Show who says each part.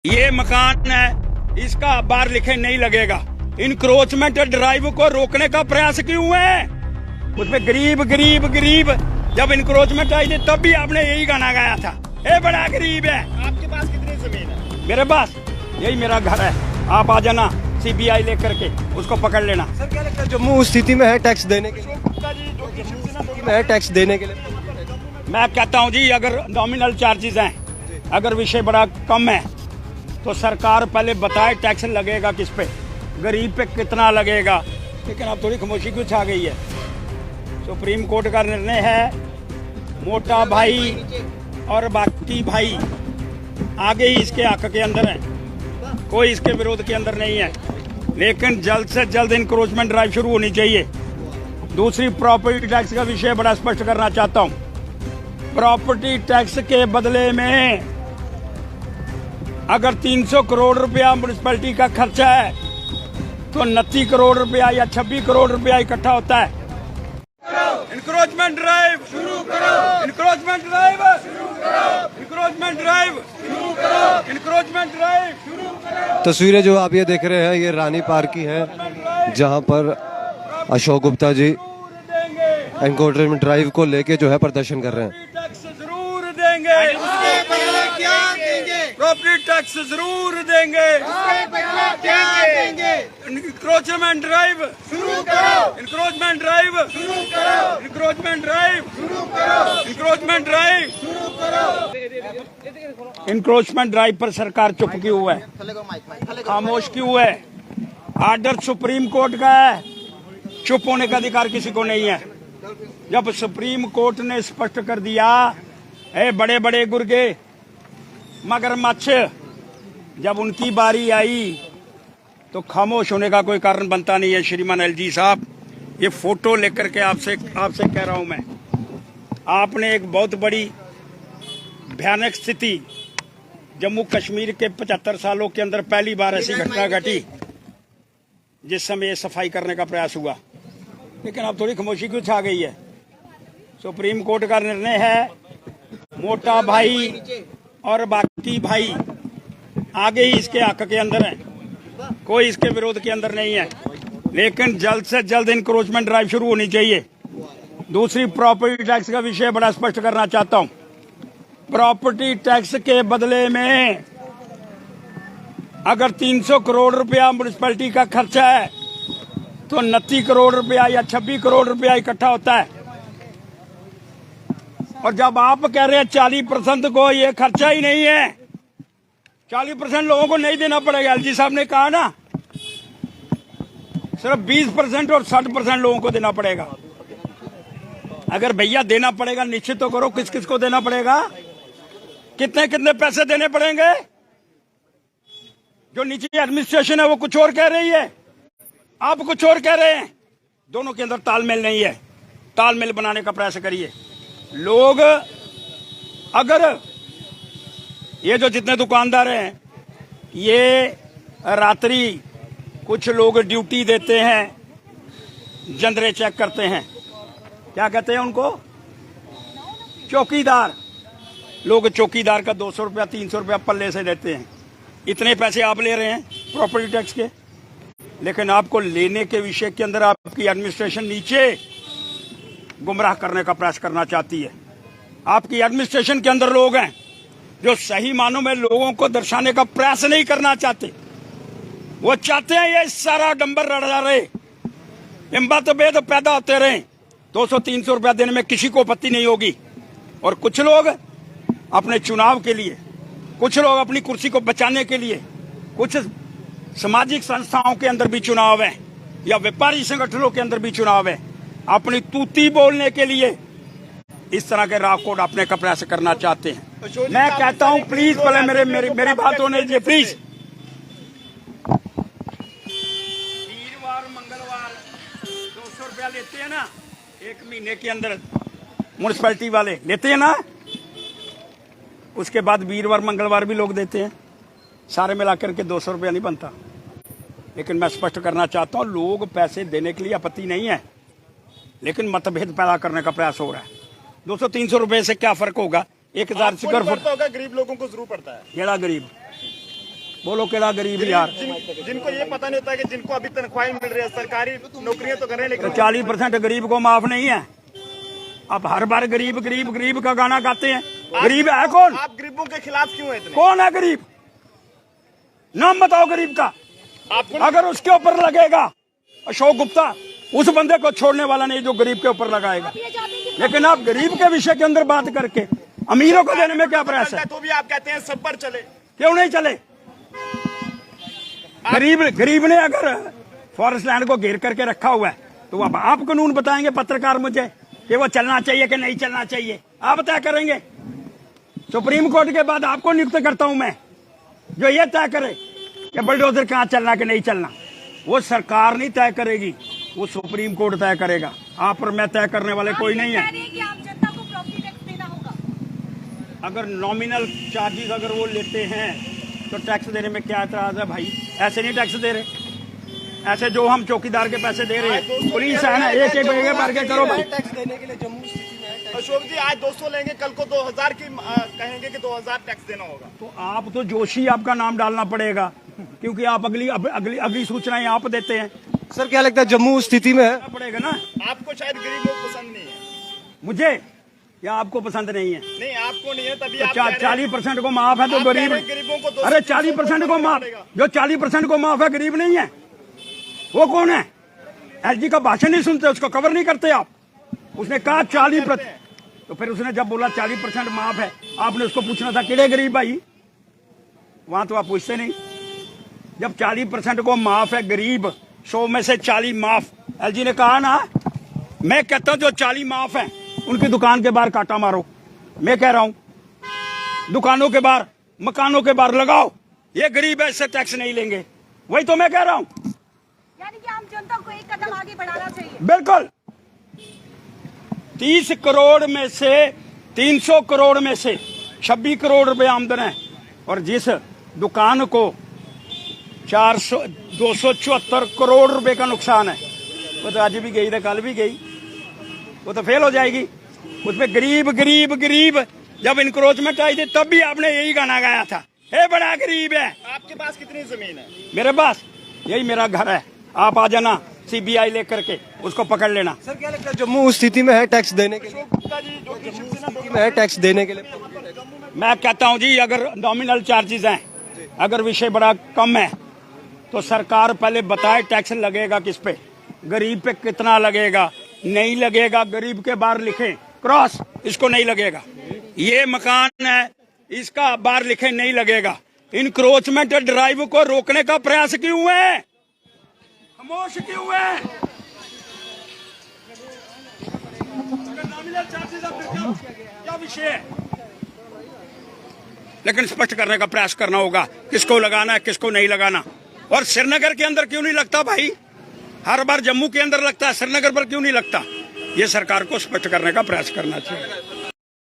Speaker 1: ये मकान है, इसका बाहर लिखे नहीं लगेगा। इनक्रोचमेंट ड्राइव को रोकने का प्रयास क्यों है? उसमें गरीब गरीब गरीब जब इनक्रोचमेंट आई थी तब भी आपने यही गाना गाया था, ए बड़ा गरीब है।
Speaker 2: आपके पास कितनी जमीन है?
Speaker 1: मेरे पास यही मेरा घर है। आप आ जाना सीबीआई लेकर के, उसको पकड़ लेना।
Speaker 3: सर क्या लगता है जम्मू उस स्थिति में है टैक्स देने के लिए? में है टैक्स देने के लिए?
Speaker 1: मैं कहता हूँ जी, अगर नॉमिनल चार्जेस हैं, अगर विषय बड़ा कम है तो सरकार पहले बताए टैक्स लगेगा किस पे, गरीब पे कितना लगेगा। लेकिन अब थोड़ी खामोशी क्यों छा गई है? सुप्रीम कोर्ट का निर्णय है, मोटा भाई और बाकी भाई आगे ही इसके हक के अंदर है, कोई इसके विरोध के अंदर नहीं है। लेकिन जल्द से जल्द इंक्रोचमेंट ड्राइव शुरू होनी चाहिए। दूसरी, प्रॉपर्टी टैक्स का विषय बड़ा स्पष्ट करना चाहता हूँ। प्रॉपर्टी टैक्स के बदले में अगर 300 करोड़ रुपया म्युनिसिपैलिटी का खर्चा है तो 29 करोड़ रुपया या 26 करोड़ रुपया इकट्ठा होता है। इंक्रोचमेंट ड्राइव शुरू करो, इंक्रोचमेंट ड्राइव शुरू करो, इंक्रोचमेंट ड्राइव शुरू करो, इंक्रोचमेंट ड्राइव शुरू करो।
Speaker 3: तस्वीरें जो आप ये देख रहे हैं ये रानी पार्क की है, जहां पर अशोक गुप्ता जी एनकाउंटरमेंट ड्राइव को लेके जो है प्रदर्शन कर रहे हैं।
Speaker 1: टैक्स जरूर देंगे, प्रॉपर्टी टैक्स जरूर देंगे, इंक्रोचमेंट ड्राइव शुरू करो, इंक्रोचमेंट ड्राइव शुरू करो, इंक्रोचमेंट ड्राइव शुरू करो, इंक्रोचमेंट ड्राइव शुरू करो। इंक्रोचमेंट ड्राइव पर सरकार चुप क्यों है, खामोश क्यों है? आर्डर सुप्रीम कोर्ट का है, चुप होने का अधिकार किसी को नहीं है। जब सुप्रीम कोर्ट ने स्पष्ट कर दिया, ए बड़े बड़े गुर्गे मगरमच्छ, जब उनकी बारी आई तो खामोश होने का कोई कारण बनता नहीं है। श्रीमान एलजी साहब, ये फोटो लेकर के आपसे कह रहा हूं मैं, आपने एक बहुत बड़ी भयानक स्थिति, जम्मू कश्मीर के 75 सालों के अंदर पहली बार ऐसी घटना घटी जिस समय ये सफाई करने का प्रयास हुआ। लेकिन अब थोड़ी खामोशी क्यों छा गई है? सुप्रीम कोर्ट का निर्णय है, मोटा भाई और बाकी भाई आगे ही इसके हक के अंदर है, कोई इसके विरोध के अंदर नहीं है। लेकिन जल्द से जल्द इंक्रोचमेंट ड्राइव शुरू होनी चाहिए। दूसरी, प्रॉपर्टी टैक्स का विषय बड़ा स्पष्ट करना चाहता हूं। प्रॉपर्टी टैक्स के बदले में अगर 300 करोड़ रुपया म्युनिसिपैलिटी का खर्चा है तो 29 करोड़ रुपया या 26 करोड़ रुपया इकट्ठा होता है। और जब आप कह रहे हैं 40% को ये खर्चा ही नहीं है, 40% लोगों को नहीं देना पड़ेगा। एलजी साहब ने कहा ना, सिर्फ 20% और 60% लोगों को देना पड़ेगा। अगर भैया देना पड़ेगा, निश्चित तो करो किस किस को देना पड़ेगा, कितने कितने पैसे देने पड़ेंगे। जो नीचे एडमिनिस्ट्रेशन है वो कुछ और कह रही है, आप कुछ और कह रहे हैं, दोनों के अंदर तालमेल नहीं है। तालमेल बनाने का प्रयास करिए। लोग, अगर ये जो जितने दुकानदार हैं, ये रात्रि कुछ लोग ड्यूटी देते हैं, जंदरे चेक करते हैं, क्या कहते हैं उनको, चौकीदार। लोग चौकीदार का 200 रुपया 300 रुपया पल्ले से देते हैं। इतने पैसे आप ले रहे हैं प्रॉपर्टी टैक्स के, लेकिन आपको लेने के विषय के अंदर आपकी एडमिनिस्ट्रेशन नीचे गुमराह करने का प्रयास करना चाहती है। आपकी एडमिनिस्ट्रेशन के अंदर लोग हैं जो सही मानों में लोगों को दर्शाने का प्रयास नहीं करना चाहते। वो चाहते हैं ये सारा डंबर रड़ा रहे, इम्बातबेद पैदा होते रहे, 200-300 रुपया देने में किसी को आपत्ति नहीं होगी। और कुछ लोग अपने चुनाव के लिए, कुछ लोग अपनी कुर्सी को बचाने के लिए, कुछ सामाजिक संस्थाओं के अंदर भी चुनाव है या व्यापारी संगठनों के अंदर भी चुनाव है, अपनी तूती बोलने के लिए इस तरह के राह कोड अपने का प्रयास करना चाहते हैं। मैं कहता हूं प्लीज, पहले मेरी बात होने दीजिए प्लीज। वीरवार मंगलवार 200 रुपया लेते हैं ना, एक महीने के अंदर म्युनिसिपैलिटी वाले लेते हैं ना, उसके बाद वीरवार मंगलवार भी लोग देते हैं, सारे मिलाकर के 200 रुपया नहीं बनता। लेकिन मैं स्पष्ट करना चाहता हूं, लोग पैसे देने के लिए आपत्ति नहीं है, लेकिन मतभेद पैदा करने का प्रयास हो रहा है। 200-300 रुपए से क्या फर्क होगा? 1000 स्क्वायर फुट
Speaker 2: होगा, गरीब लोगों को जरूर पड़ता है।
Speaker 1: केड़ा गरीब? बोलो केड़ा गरीब यार।
Speaker 2: जिनको ये पता नहीं होता कि जिनको अभी तनख्वाहें मिल रही है, सरकारी नौकरियां तो कर रहे हैं,
Speaker 1: तो
Speaker 2: लेकिन
Speaker 1: 40% गरीब को माफ नहीं है। आप हर बार गरीब गरीब गरीब का गाना गाते हैं। गरीब है कौन?
Speaker 2: आप गरीबों के खिलाफ क्यों है इतने?
Speaker 1: कौन है गरीब? नाम बताओ गरीब का।
Speaker 2: आपको
Speaker 1: अगर उसके ऊपर लगेगा अशोक गुप्ता, उस बंदे को छोड़ने वाला नहीं जो गरीब के ऊपर लगाएगा। लेकिन आप गरीब के विषय के अंदर बात करके अमीरों को देने में क्या प्रयास है?
Speaker 2: तो भी आप कहते हैं सब पर चले।
Speaker 1: क्यों नहीं चले? गरीब ने अगर फॉरेस्ट लैंड को घेर करके रखा हुआ है तो अब आप कानून बताएंगे पत्रकार मुझे कि वो चलना चाहिए कि नहीं चलना चाहिए? आप तय करेंगे। सुप्रीम कोर्ट के बाद आपको नियुक्त करता हूं मैं, जो ये तय करे कि बुलडोजर कहां चलना कि नहीं चलना। वो सरकार नहीं तय करेगी, वो सुप्रीम कोर्ट तय करेगा। आप और मैं तय करने वाले कोई नहीं है।
Speaker 4: जनता को प्रॉपर्टी टैक्स देना होगा।
Speaker 1: अगर नॉमिनल चार्जेस अगर वो लेते हैं तो टैक्स देने में क्या एतराज है भाई? ऐसे नहीं टैक्स दे रहे, ऐसे जो हम चौकीदार के पैसे दे रहे हैं। पुलिस है ना, एक एक भर के करो भाई।
Speaker 3: टैक्स देने के लिए जम्मू स्थिति में
Speaker 2: अशोक जी आज 200 लेंगे, कल को 2000 की कहेंगे कि 2000 टैक्स देना होगा।
Speaker 1: तो आप तो जोशी आपका नाम डालना पड़ेगा, क्योंकि आप अगली सूचनाएं आप देते हैं।
Speaker 3: सर क्या लगता है जम्मू स्थिति में है?
Speaker 1: पड़ेगा ना।
Speaker 2: आपको शायद गरीब लोग पसंद नहीं है।
Speaker 1: मुझे या आपको पसंद नहीं है?
Speaker 2: नहीं, आपको नहीं है, तभी
Speaker 1: तो
Speaker 2: आप कह रहे हैं।
Speaker 1: 40% को माफ है तो
Speaker 2: आप कह
Speaker 1: गरीब।
Speaker 2: रहे हैं गरीबों को 200
Speaker 1: अरे 40% को माफ, जो 40% को माफ है गरीब नहीं है। वो कौन है? एलजी का भाषण नहीं सुनते, उसको कवर नहीं करते आप। उसने कहा 40%, तो फिर उसने जब बोला 40% माफ है, आपने उसको पूछना था किड़े गरीब भाई? वहां तो आप पूछते नहीं। जब 40% को माफ है गरीब, 100 में से 40 माफ, एलजी ने कहा ना, मैं कहता हूं जो 40 माफ है उनकी दुकान के बाहर कांटा मारो। मैं कह रहा हूं दुकानों के बाहर, मकानों के बाहर लगाओ। ये गरीब है, इससे टैक्स नहीं लेंगे। वही तो मैं कह रहा हूं।
Speaker 4: यानी कि आम जनता को एक कदम आगे बढ़ाना चाहिए।
Speaker 1: बिल्कुल। 30 करोड़ में से 300 करोड़ में से 26 करोड़ रुपए आमदन है, और जिस दुकान को 274 करोड़ रुपए का नुकसान है, वो तो आज भी गई थी, कल भी गई, वो तो फेल हो जाएगी। उसमें गरीब गरीब गरीब जब इंक्रोचमेंट आई थी तब भी आपने यही गाना गाया था, हे बड़ा गरीब है।
Speaker 2: आपके पास कितनी जमीन है?
Speaker 1: मेरे पास यही मेरा घर है। आप आ जाना सीबीआई लेकर के, उसको पकड़ लेना।
Speaker 3: सर क्या लगता है जम्मू स्थिति में है टैक्स देने के लिए?
Speaker 2: अशोक गुप्ता जी जो कि शिवसेना
Speaker 3: में है टैक्स देने के लिए?
Speaker 1: मैं कहता हूं जी, अगर नॉमिनल चार्जेस हैं, अगर विषय बड़ा कम है तो सरकार पहले बताए टैक्स लगेगा किस पे, गरीब पे कितना लगेगा। नहीं लगेगा, गरीब के बाहर लिखें क्रॉस, इसको नहीं लगेगा। ये मकान है, इसका बाहर लिखें नहीं लगेगा। इनक्रोचमेंट ड्राइव को रोकने का प्रयास क्यों है? खामोश क्यों है? अगर नॉमिनल चार्जेस है फिर क्या विषय है? लेकिन स्पष्ट करने का प्रयास करना होगा किसको लगाना है, किसको नहीं लगाना। और श्रीनगर के अंदर क्यों नहीं लगता भाई? हर बार जम्मू के अंदर लगता है, श्रीनगर पर क्यों नहीं लगता? ये सरकार को स्पष्ट करने का प्रयास करना चाहिए।